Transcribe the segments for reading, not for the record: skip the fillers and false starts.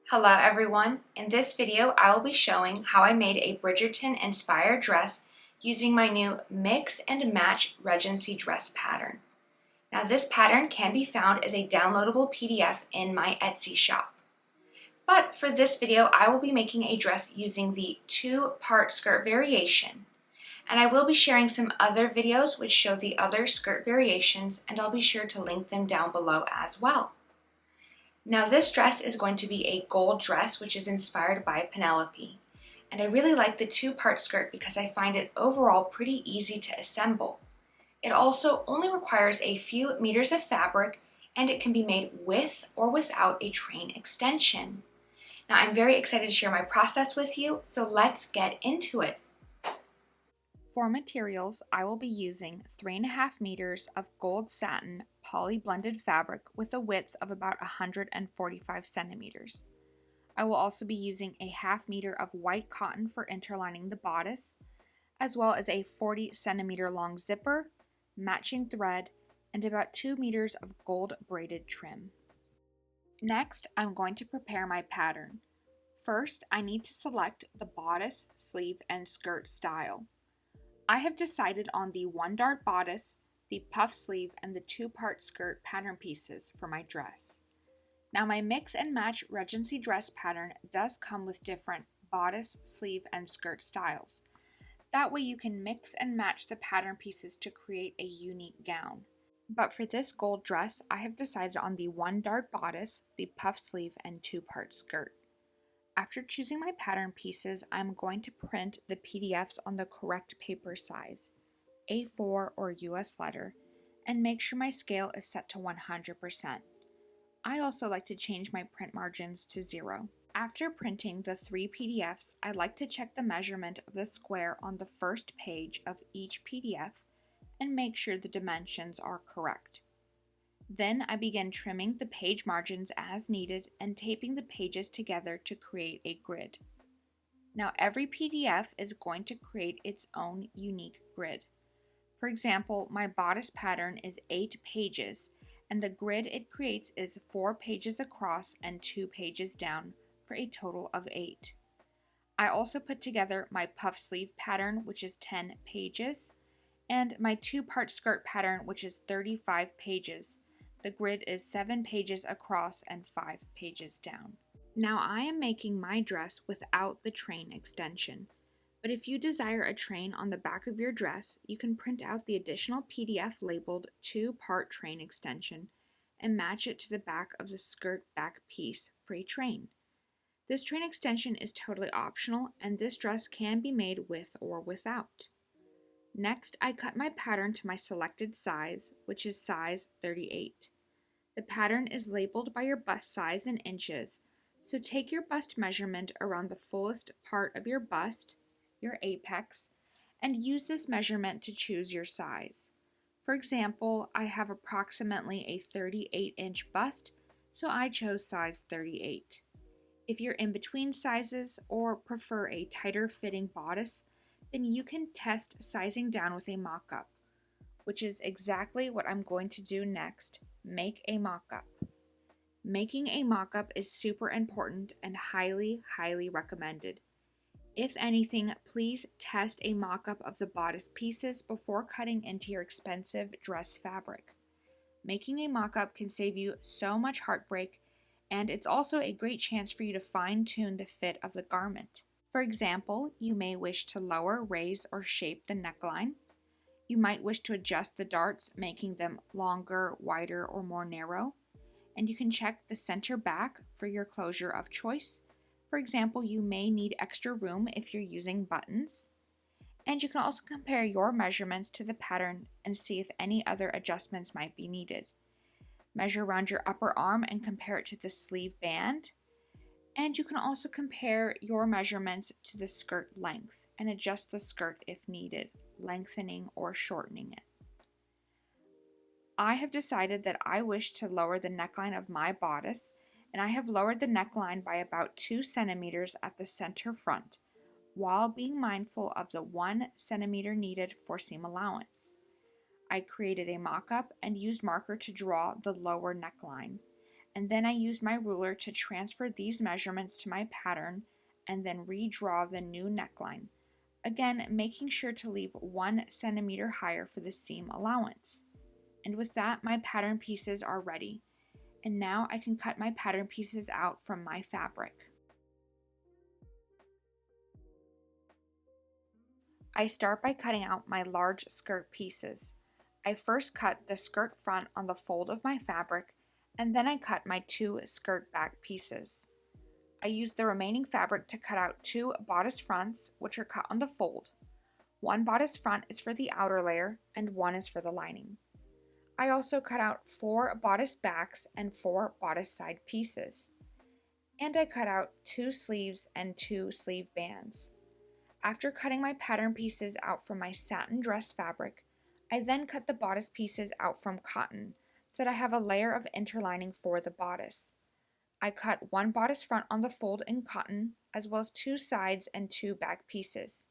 Hello everyone. In this video, I will be showing how I made a Bridgerton inspired dress using my new Mix and Match Regency Dress Pattern. Now this pattern can be found as a downloadable PDF in my Etsy shop. But for this video, I will be making a dress using the two-part skirt variation. And I will be sharing some other videos which show the other skirt variations, and I'll be sure to link them down below as well. Now this dress is going to be a gold dress which is inspired by Penelope. And I really like the two-part skirt because I find it overall pretty easy to assemble. It also only requires a few meters of fabric and it can be made with or without a train extension. Now I'm very excited to share my process with you, so let's get into it. For materials, I will be using 3.5 meters of gold satin poly blended fabric with a width of about 145 centimeters. I will also be using a 1/2 meter of white cotton for interlining the bodice, as well as a 40 centimeter long zipper, matching thread, and about 2 meters of gold braided trim. Next, I'm going to prepare my pattern. First, I need to select the bodice, sleeve, and skirt style. I have decided on the 1 dart bodice, the puff sleeve, and the 2-part skirt pattern pieces for my dress. Now my Mix and Match Regency Dress Pattern does come with different bodice, sleeve, and skirt styles. That way you can mix and match the pattern pieces to create a unique gown. But for this gold dress, I have decided on the 1 dart bodice, the puff sleeve, and 2-part skirt. After choosing my pattern pieces, I'm going to print the PDFs on the correct paper size, A4 or US letter, and make sure my scale is set to 100%. I also like to change my print margins to 0. After printing the 3 PDFs, I like to check the measurement of the square on the first page of each PDF and make sure the dimensions are correct. Then I begin trimming the page margins as needed and taping the pages together to create a grid. Now every PDF is going to create its own unique grid. For example, my bodice pattern is 8 pages and the grid it creates is 4 pages across and 2 pages down for a total of 8. I also put together my puff sleeve pattern, which is 10 pages, and my 2-part skirt pattern, which is 35 pages. The grid is 7 pages across and 5 pages down. Now I am making my dress without the train extension, but if you desire a train on the back of your dress, you can print out the additional PDF labeled 2-part train extension and match it to the back of the skirt back piece for a train. This train extension is totally optional and this dress can be made with or without. Next, I cut my pattern to my selected size, which is size 38. The pattern is labeled by your bust size in inches, so take your bust measurement around the fullest part of your bust, your apex, and use this measurement to choose your size. For example, I have approximately a 38-inch bust, so I chose size 38. If you're in between sizes or prefer a tighter fitting bodice, then you can test sizing down with a mock-up, which is exactly what I'm going to do next. Make a mock-up. Making a mock-up is super important and highly recommended. If anything, please test a mock-up of the bodice pieces before cutting into your expensive dress fabric. Making a mock-up can save you so much heartbreak, and it's also a great chance for you to fine-tune the fit of the garment. For example, you may wish to lower, raise, or shape the neckline. You might wish to adjust the darts, making them longer, wider, or more narrow. And you can check the center back for your closure of choice. For example, you may need extra room if you're using buttons. And you can also compare your measurements to the pattern and see if any other adjustments might be needed. Measure around your upper arm and compare it to the sleeve band. And you can also compare your measurements to the skirt length and adjust the skirt if needed, lengthening or shortening it. I have decided that I wish to lower the neckline of my bodice, and I have lowered the neckline by about 2 centimeters at the center front, while being mindful of the 1 centimeter needed for seam allowance. I created a mock-up and used marker to draw the lower neckline, and then I used my ruler to transfer these measurements to my pattern and then redraw the new neckline. Again, making sure to leave 1 centimeter higher for the seam allowance. And with that, my pattern pieces are ready. And now I can cut my pattern pieces out from my fabric. I start by cutting out my large skirt pieces. I first cut the skirt front on the fold of my fabric, and then I cut my 2 skirt back pieces. I used the remaining fabric to cut out 2 bodice fronts, which are cut on the fold. 1 bodice front is for the outer layer, and 1 is for the lining. I also cut out 4 bodice backs and 4 bodice side pieces. And I cut out 2 sleeves and 2 sleeve bands. After cutting my pattern pieces out from my satin dress fabric, I then cut the bodice pieces out from cotton so that I have a layer of interlining for the bodice. I cut 1 bodice front on the fold in cotton, as well as 2 sides and 2 back pieces.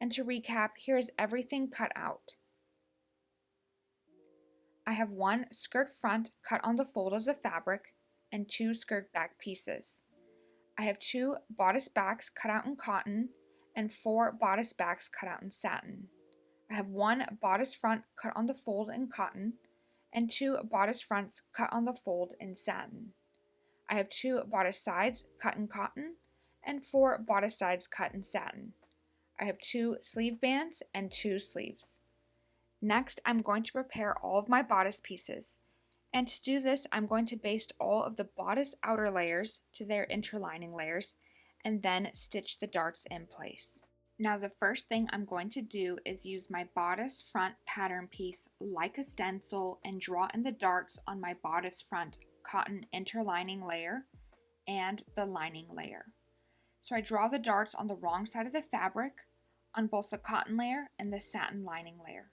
And to recap, here is everything cut out. I have 1 skirt front cut on the fold of the fabric and 2 skirt back pieces. I have 2 bodice backs cut out in cotton and 4 bodice backs cut out in satin. I have 1 bodice front cut on the fold in cotton and 2 bodice fronts cut on the fold in satin. I have 2 bodice sides cut in cotton and 4 bodice sides cut in satin. I have 2 sleeve bands and 2 sleeves. Next, I'm going to prepare all of my bodice pieces. And to do this, I'm going to baste all of the bodice outer layers to their interlining layers and then stitch the darts in place. Now the first thing I'm going to do is use my bodice front pattern piece like a stencil and draw in the darts on my bodice front cotton interlining layer and the lining layer. So I draw the darts on the wrong side of the fabric on both the cotton layer and the satin lining layer.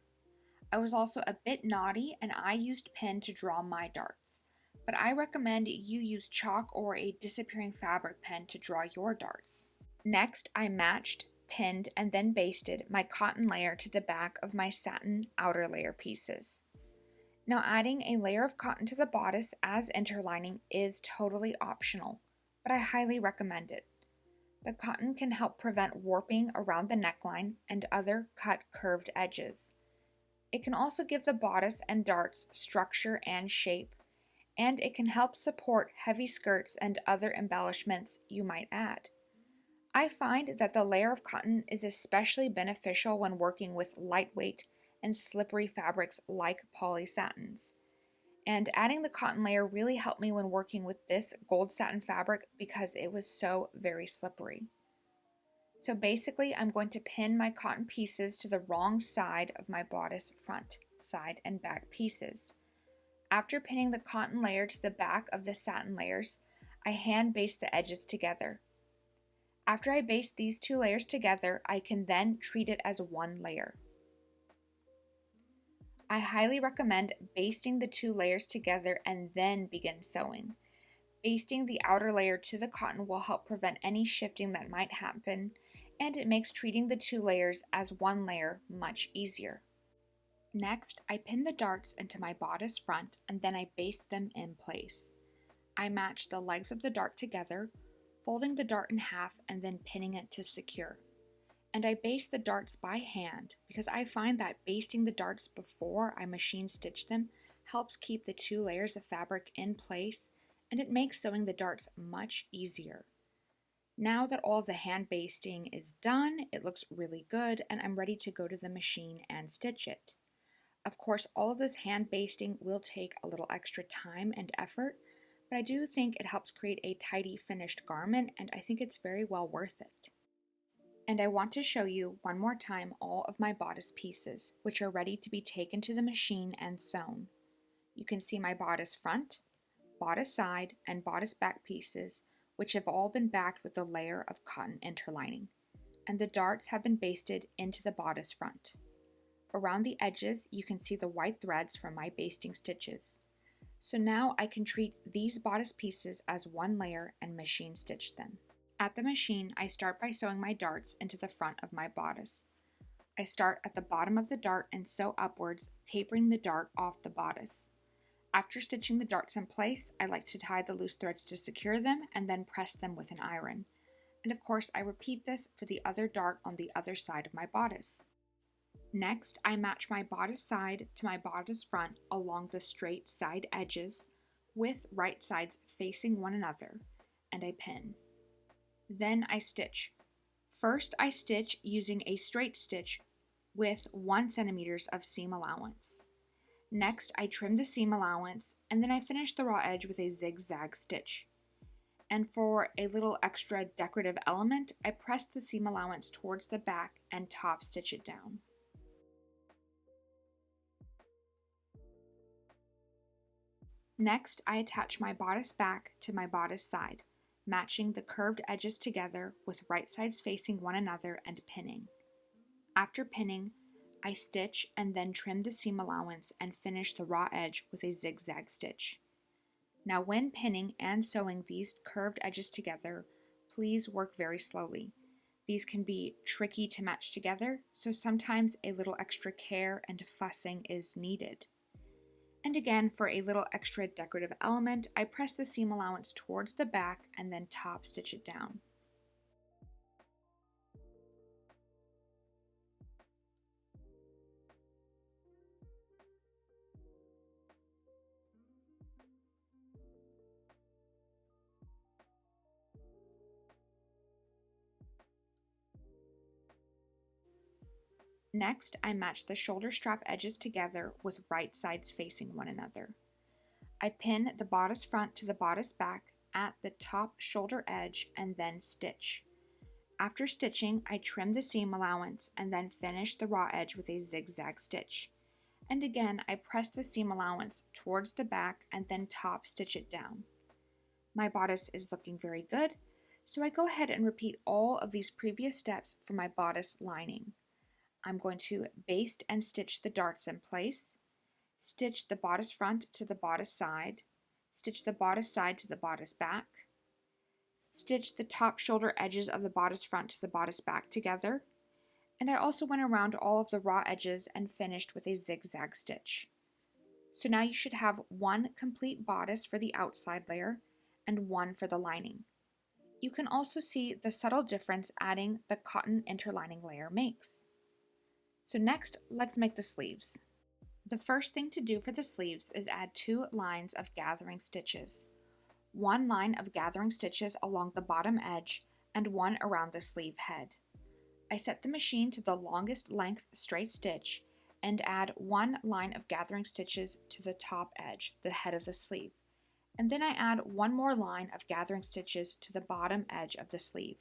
I was also a bit naughty and I used pen to draw my darts, but I recommend you use chalk or a disappearing fabric pen to draw your darts. Next, I matched, pinned, and then basted my cotton layer to the back of my satin outer layer pieces. Now adding a layer of cotton to the bodice as interlining is totally optional, but I highly recommend it. The cotton can help prevent warping around the neckline and other cut curved edges. It can also give the bodice and darts structure and shape, and it can help support heavy skirts and other embellishments you might add. I find that the layer of cotton is especially beneficial when working with lightweight and slippery fabrics like poly satins. And adding the cotton layer really helped me when working with this gold satin fabric because it was so very slippery. So basically, I'm going to pin my cotton pieces to the wrong side of my bodice front, side, and back pieces. After pinning the cotton layer to the back of the satin layers, I hand baste the edges together. After I baste these 2 layers together, I can then treat it as 1 layer. I highly recommend basting the 2 layers together and then begin sewing. Basting the outer layer to the cotton will help prevent any shifting that might happen, and it makes treating the 2 layers as 1 layer much easier. Next, I pin the darts into my bodice front and then I baste them in place. I match the legs of the dart together, folding the dart in half and then pinning it to secure. And I baste the darts by hand because I find that basting the darts before I machine stitch them helps keep the 2 layers of fabric in place, and it makes sewing the darts much easier. Now that all of the hand basting is done, it looks really good and I'm ready to go to the machine and stitch it. Of course, all of this hand basting will take a little extra time and effort, but I do think it helps create a tidy finished garment and I think it's very well worth it. And I want to show you one more time all of my bodice pieces, which are ready to be taken to the machine and sewn. You can see my bodice front, bodice side, and bodice back pieces, which have all been backed with a layer of cotton interlining, and the darts have been basted into the bodice front. Around the edges, you can see the white threads from my basting stitches. So now I can treat these bodice pieces as 1 layer and machine stitch them. At the machine, I start by sewing my darts into the front of my bodice. I start at the bottom of the dart and sew upwards, tapering the dart off the bodice. After stitching the darts in place, I like to tie the loose threads to secure them and then press them with an iron. And of course, I repeat this for the other dart on the other side of my bodice. Next, I match my bodice side to my bodice front along the straight side edges with right sides facing one another, and I pin. Then I stitch. First, I stitch using a straight stitch with 1 centimeter of seam allowance. Next, I trim the seam allowance, and then I finish the raw edge with a zigzag stitch. And for a little extra decorative element, I press the seam allowance towards the back and top stitch it down. Next, I attach my bodice back to my bodice side, matching the curved edges together with right sides facing one another and pinning. After pinning, I stitch and then trim the seam allowance and finish the raw edge with a zigzag stitch. Now when pinning and sewing these curved edges together, please work very slowly. These can be tricky to match together, so sometimes a little extra care and fussing is needed. And again, for a little extra decorative element, I press the seam allowance towards the back and then top stitch it down. Next, I match the shoulder strap edges together with right sides facing one another. I pin the bodice front to the bodice back at the top shoulder edge and then stitch. After stitching, I trim the seam allowance and then finish the raw edge with a zigzag stitch. And again, I press the seam allowance towards the back and then top stitch it down. My bodice is looking very good, so I go ahead and repeat all of these previous steps for my bodice lining. I'm going to baste and stitch the darts in place, stitch the bodice front to the bodice side, stitch the bodice side to the bodice back, stitch the top shoulder edges of the bodice front to the bodice back together, and I also went around all of the raw edges and finished with a zigzag stitch. So now you should have one complete bodice for the outside layer and one for the lining. You can also see the subtle difference adding the cotton interlining layer makes. So next, let's make the sleeves. The first thing to do for the sleeves is add 2 lines of gathering stitches. 1 line of gathering stitches along the bottom edge and 1 around the sleeve head. I set the machine to the longest length straight stitch and add 1 line of gathering stitches to the top edge, the head of the sleeve. And then I add 1 more line of gathering stitches to the bottom edge of the sleeve.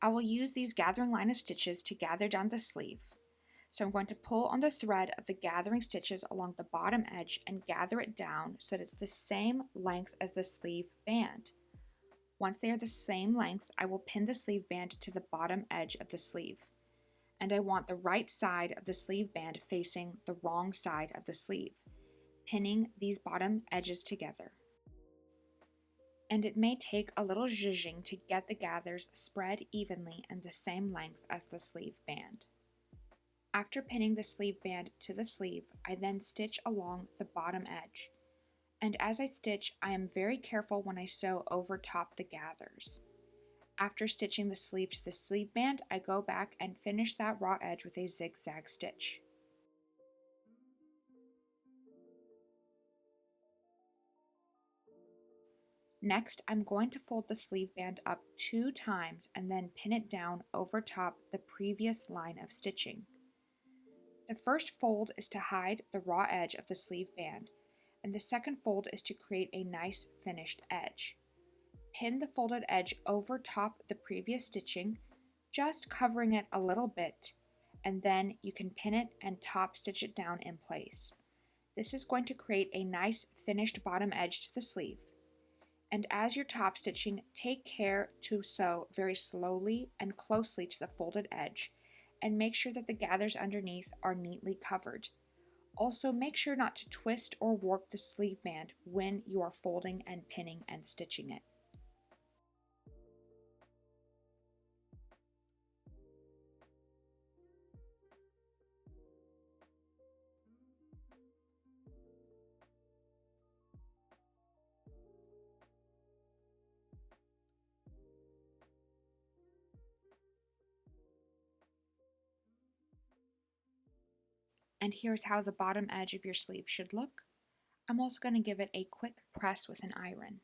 I will use these gathering line of stitches to gather down the sleeve. So I'm going to pull on the thread of the gathering stitches along the bottom edge and gather it down so that it's the same length as the sleeve band. Once they are the same length, I will pin the sleeve band to the bottom edge of the sleeve. And I want the right side of the sleeve band facing the wrong side of the sleeve, pinning these bottom edges together. And it may take a little zhuzhing to get the gathers spread evenly and the same length as the sleeve band. After pinning the sleeve band to the sleeve, I then stitch along the bottom edge. And as I stitch, I am very careful when I sew over top the gathers. After stitching the sleeve to the sleeve band, I go back and finish that raw edge with a zigzag stitch. Next, I'm going to fold the sleeve band up 2 times and then pin it down over top the previous line of stitching. The first fold is to hide the raw edge of the sleeve band, and the second fold is to create a nice finished edge. Pin the folded edge over top the previous stitching, just covering it a little bit, and then you can pin it and top stitch it down in place. This is going to create a nice finished bottom edge to the sleeve. And as you're top stitching, take care to sew very slowly and closely to the folded edge, and make sure that the gathers underneath are neatly covered. Also, make sure not to twist or warp the sleeve band when you are folding and pinning and stitching it. And here's how the bottom edge of your sleeve should look. I'm also going to give it a quick press with an iron.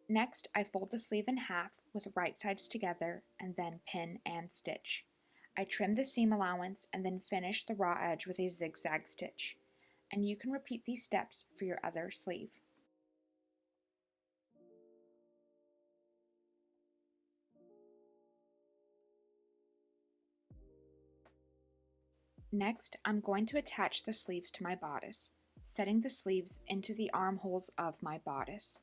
Next, I fold the sleeve in half with right sides together and then pin and stitch. I trim the seam allowance and then finish the raw edge with a zigzag stitch. And you can repeat these steps for your other sleeve. Next, I'm going to attach the sleeves to my bodice, setting the sleeves into the armholes of my bodice.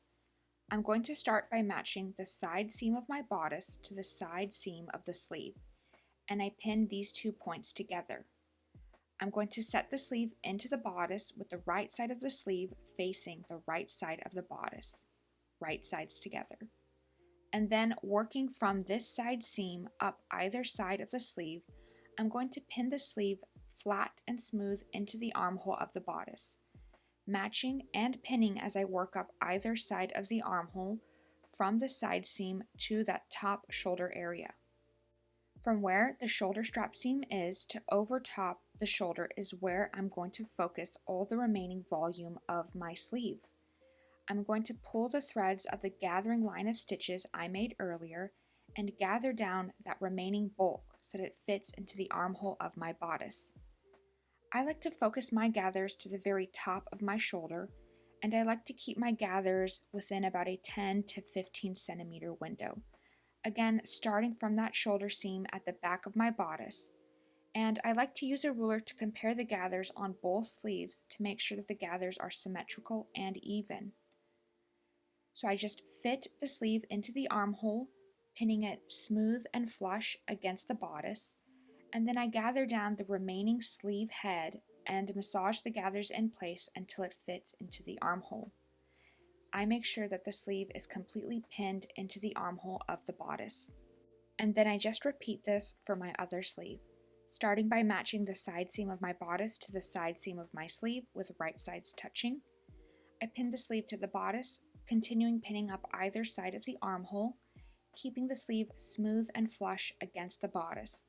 I'm going to start by matching the side seam of my bodice to the side seam of the sleeve, and I pin these 2 points together. I'm going to set the sleeve into the bodice with the right side of the sleeve facing the right side of the bodice, right sides together. And then working from this side seam up either side of the sleeve, I'm going to pin the sleeve flat and smooth into the armhole of the bodice, matching and pinning as I work up either side of the armhole from the side seam to that top shoulder area. From where the shoulder strap seam is to over top the shoulder is where I'm going to focus all the remaining volume of my sleeve. I'm going to pull the threads of the gathering line of stitches I made earlier and gather down that remaining bulk so that it fits into the armhole of my bodice. I like to focus my gathers to the very top of my shoulder, and I like to keep my gathers within about a 10 to 15 centimeter window. Again, starting from that shoulder seam at the back of my bodice. And I like to use a ruler to compare the gathers on both sleeves to make sure that the gathers are symmetrical and even. So I just fit the sleeve into the armhole, pinning it smooth and flush against the bodice, and then I gather down the remaining sleeve head and massage the gathers in place until it fits into the armhole. I make sure that the sleeve is completely pinned into the armhole of the bodice. And then I just repeat this for my other sleeve, starting by matching the side seam of my bodice to the side seam of my sleeve with right sides touching. I pin the sleeve to the bodice, continuing pinning up either side of the armhole, keeping the sleeve smooth and flush against the bodice.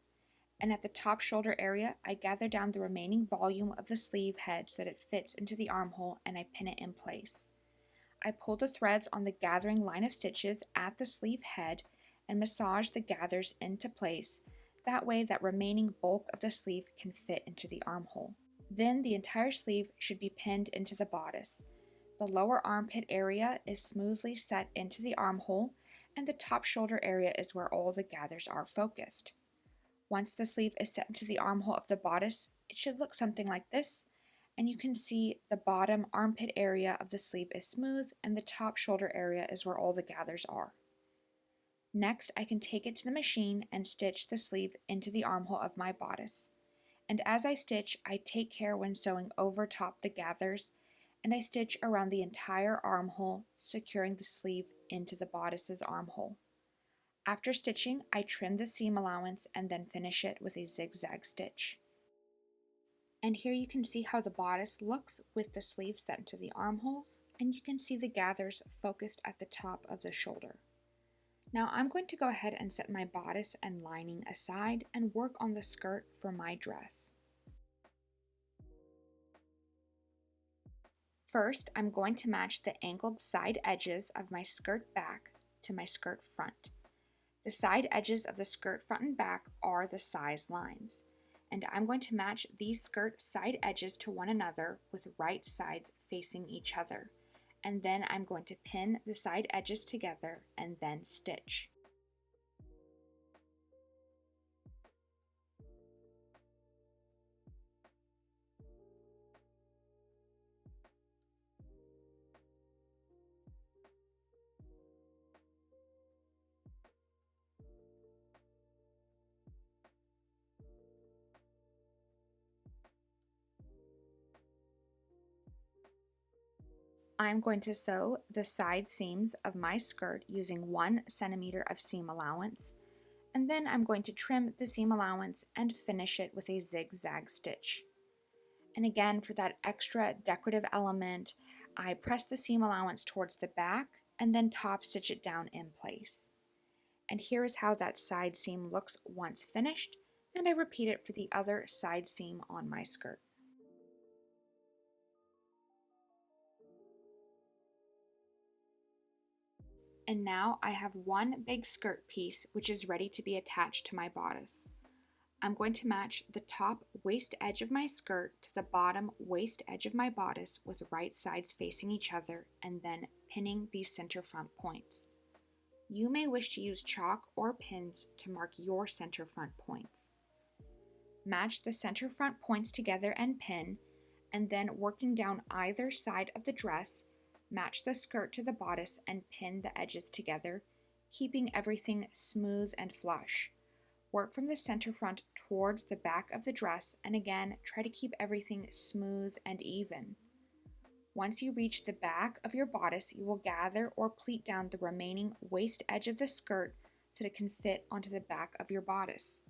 And at the top shoulder area, I gather down the remaining volume of the sleeve head so that it fits into the armhole and I pin it in place. I pull the threads on the gathering line of stitches at the sleeve head and massage the gathers into place. That way that remaining bulk of the sleeve can fit into the armhole. Then the entire sleeve should be pinned into the bodice. The lower armpit area is smoothly set into the armhole, and the top shoulder area is where all the gathers are focused. Once the sleeve is set into the armhole of the bodice, it should look something like this, and you can see the bottom armpit area of the sleeve is smooth and the top shoulder area is where all the gathers are. Next, I can take it to the machine and stitch the sleeve into the armhole of my bodice. And as I stitch, I take care when sewing over top the gathers, and I stitch around the entire armhole, securing the sleeve into the bodice's armhole. After stitching, I trim the seam allowance and then finish it with a zigzag stitch. And here you can see how the bodice looks with the sleeve set into the armholes, and you can see the gathers focused at the top of the shoulder. Now I'm going to go ahead and set my bodice and lining aside and work on the skirt for my dress. First, I'm going to match the angled side edges of my skirt back to my skirt front. The side edges of the skirt front and back are the size lines, and I'm going to match these skirt side edges to one another with right sides facing each other, and then I'm going to pin the side edges together and then stitch. I'm going to sew the side seams of my skirt using 1 centimeter of seam allowance, and then I'm going to trim the seam allowance and finish it with a zigzag stitch. And again, for that extra decorative element, I press the seam allowance towards the back and then top stitch it down in place. And here is how that side seam looks once finished, and I repeat it for the other side seam on my skirt. And now I have one big skirt piece which is ready to be attached to my bodice. I'm going to match the top waist edge of my skirt to the bottom waist edge of my bodice with right sides facing each other and then pinning these center front points. You may wish to use chalk or pins to mark your center front points. Match the center front points together and pin, and then working down either side of the dress, match the skirt to the bodice and pin the edges together, keeping everything smooth and flush. Work from the center front towards the back of the dress, and again, try to keep everything smooth and even. Once you reach the back of your bodice, you will gather or pleat down the remaining waist edge of the skirt so that it can fit onto the back of your bodice.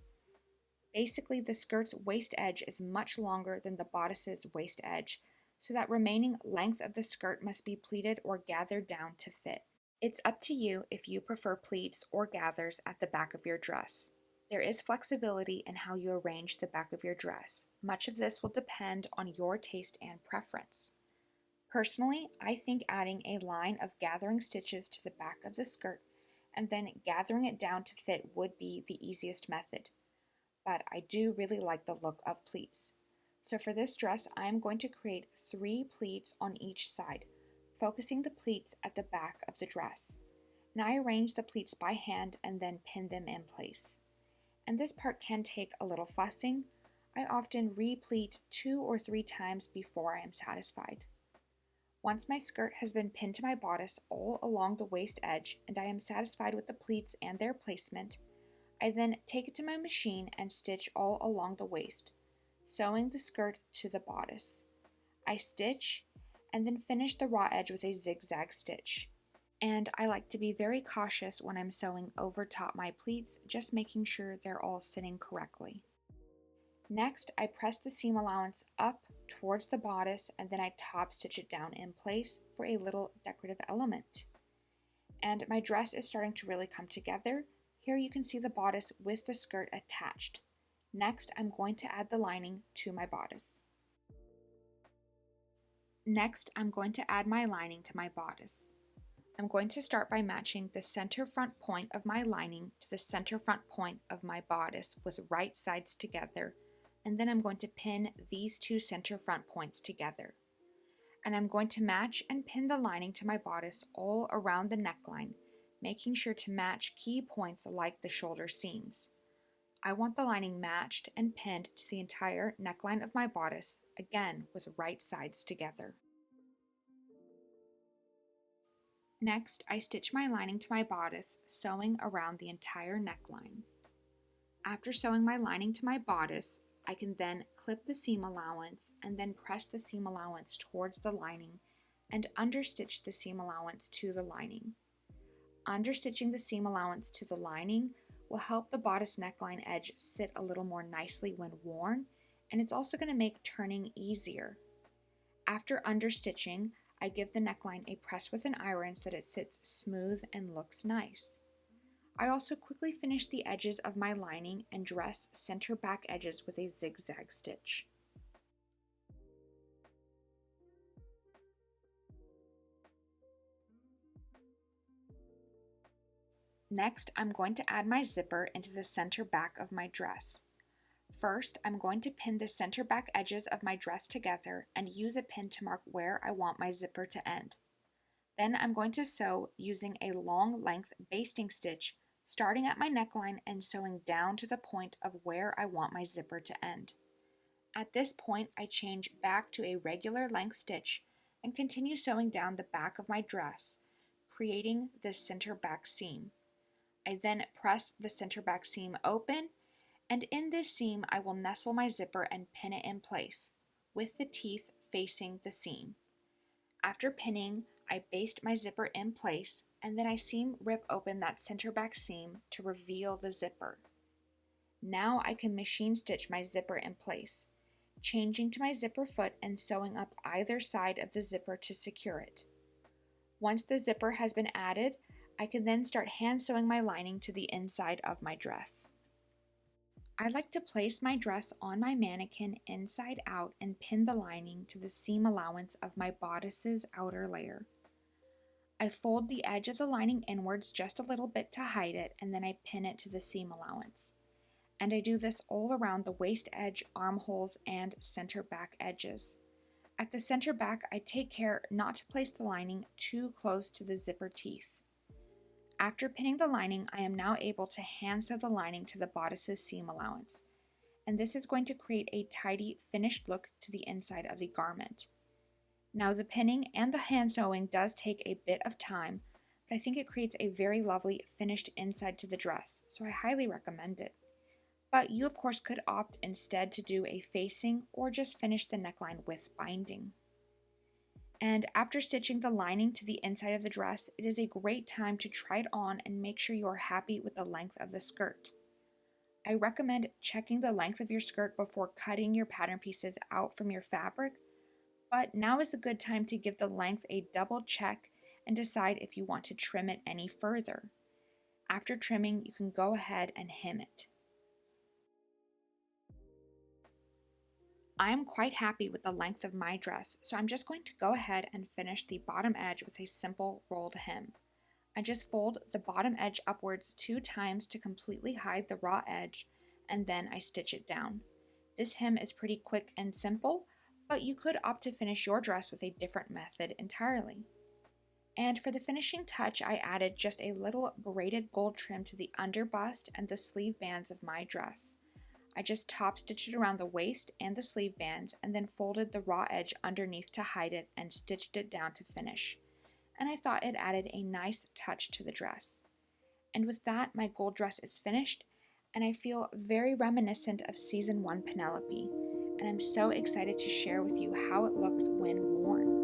Basically, the skirt's waist edge is much longer than the bodice's waist edge, so that remaining length of the skirt must be pleated or gathered down to fit. It's up to you if you prefer pleats or gathers at the back of your dress. There is flexibility in how you arrange the back of your dress. Much of this will depend on your taste and preference. Personally, I think adding a line of gathering stitches to the back of the skirt and then gathering it down to fit would be the easiest method. But I do really like the look of pleats. So for this dress, I am going to create 3 pleats on each side, focusing the pleats at the back of the dress. Now I arrange the pleats by hand and then pin them in place. And this part can take a little fussing. I often re-pleat 2 or 3 times before I am satisfied. Once my skirt has been pinned to my bodice all along the waist edge and I am satisfied with the pleats and their placement, I then take it to my machine and stitch all along the waist, sewing the skirt to the bodice. I stitch and then finish the raw edge with a zigzag stitch. And I like to be very cautious when I'm sewing over top my pleats, just making sure they're all sitting correctly. Next, I press the seam allowance up towards the bodice and then I top stitch it down in place for a little decorative element. And my dress is starting to really come together. Here you can see the bodice with the skirt attached. Next, I'm going to add the lining to my bodice. Next, I'm going to add my lining to my bodice. I'm going to start by matching the center front point of my lining to the center front point of my bodice with right sides together, and then I'm going to pin these 2 center front points together. And I'm going to match and pin the lining to my bodice all around the neckline, making sure to match key points like the shoulder seams. I want the lining matched and pinned to the entire neckline of my bodice, again with right sides together. Next, I stitch my lining to my bodice, sewing around the entire neckline. After sewing my lining to my bodice, I can then clip the seam allowance and then press the seam allowance towards the lining and understitch the seam allowance to the lining. Understitching the seam allowance to the lining will help the bodice neckline edge sit a little more nicely when worn, and it's also going to make turning easier. After understitching, I give the neckline a press with an iron so that it sits smooth and looks nice. I also quickly finish the edges of my lining and dress center back edges with a zigzag stitch. Next, I'm going to add my zipper into the center back of my dress. First, I'm going to pin the center back edges of my dress together and use a pin to mark where I want my zipper to end. Then I'm going to sew using a long length basting stitch, starting at my neckline and sewing down to the point of where I want my zipper to end. At this point, I change back to a regular length stitch and continue sewing down the back of my dress, creating this center back seam. I then press the center back seam open, and in this seam I will nestle my zipper and pin it in place, with the teeth facing the seam. After pinning, I baste my zipper in place, and then I seam rip open that center back seam to reveal the zipper. Now I can machine stitch my zipper in place, changing to my zipper foot and sewing up either side of the zipper to secure it. Once the zipper has been added, I can then start hand sewing my lining to the inside of my dress. I like to place my dress on my mannequin inside out and pin the lining to the seam allowance of my bodice's outer layer. I fold the edge of the lining inwards just a little bit to hide it, and then I pin it to the seam allowance. And I do this all around the waist edge, armholes, and center back edges. At the center back, I take care not to place the lining too close to the zipper teeth. After pinning the lining, I am now able to hand sew the lining to the bodice's seam allowance, and this is going to create a tidy, finished look to the inside of the garment. Now, the pinning and the hand sewing does take a bit of time, but I think it creates a very lovely finished inside to the dress, so I highly recommend it. But you of course could opt instead to do a facing or just finish the neckline with binding. And after stitching the lining to the inside of the dress, it is a great time to try it on and make sure you are happy with the length of the skirt. I recommend checking the length of your skirt before cutting your pattern pieces out from your fabric, but now is a good time to give the length a double check and decide if you want to trim it any further. After trimming, you can go ahead and hem it. I am quite happy with the length of my dress, so I'm just going to go ahead and finish the bottom edge with a simple rolled hem. I just fold the bottom edge upwards 2 times to completely hide the raw edge, and then I stitch it down. This hem is pretty quick and simple, but you could opt to finish your dress with a different method entirely. And for the finishing touch, I added just a little braided gold trim to the under bust and the sleeve bands of my dress. I just top stitched it around the waist and the sleeve bands, and then folded the raw edge underneath to hide it and stitched it down to finish. And I thought it added a nice touch to the dress. And with that, my gold dress is finished, and I feel very reminiscent of Season 1 Penelope, and I'm so excited to share with you how it looks when worn.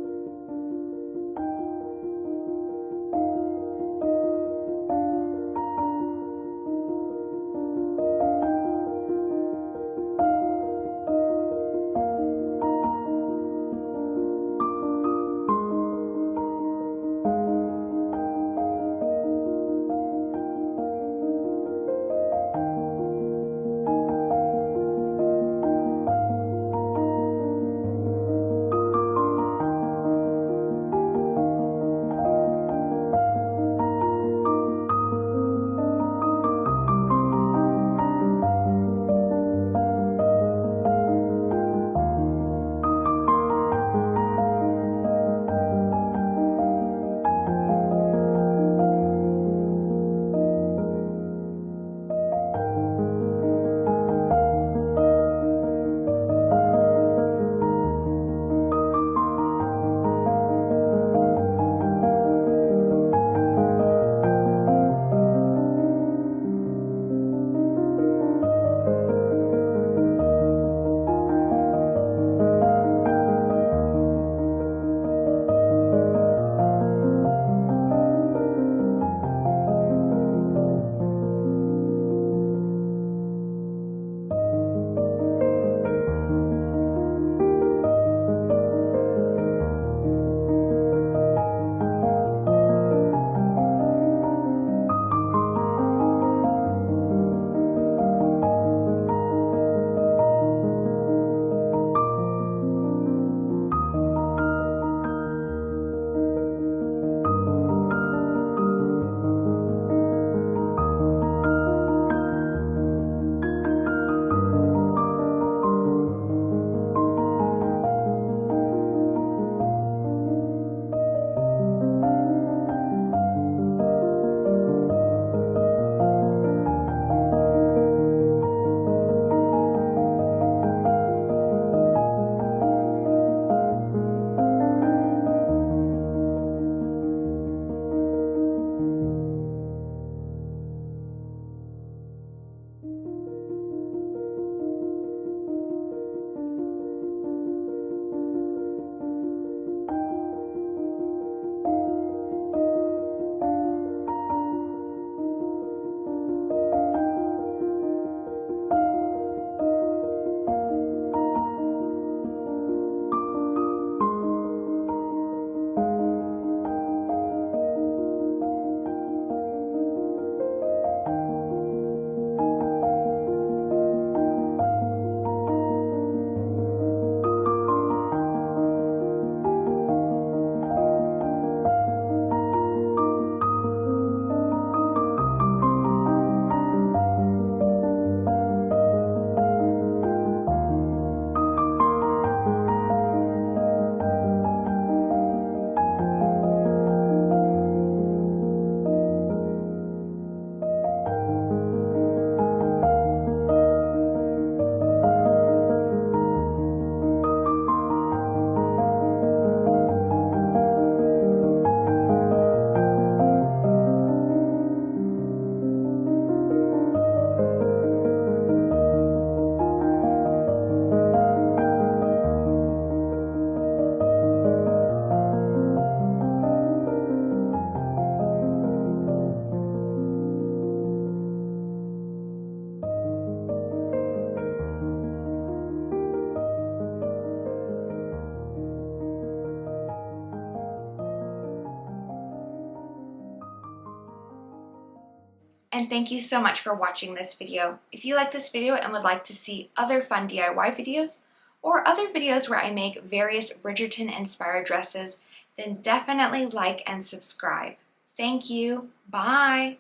And thank you so much for watching this video. If you like this video and would like to see other fun DIY videos, or other videos where I make various Bridgerton inspired dresses, then definitely like and subscribe. Thank you. Bye.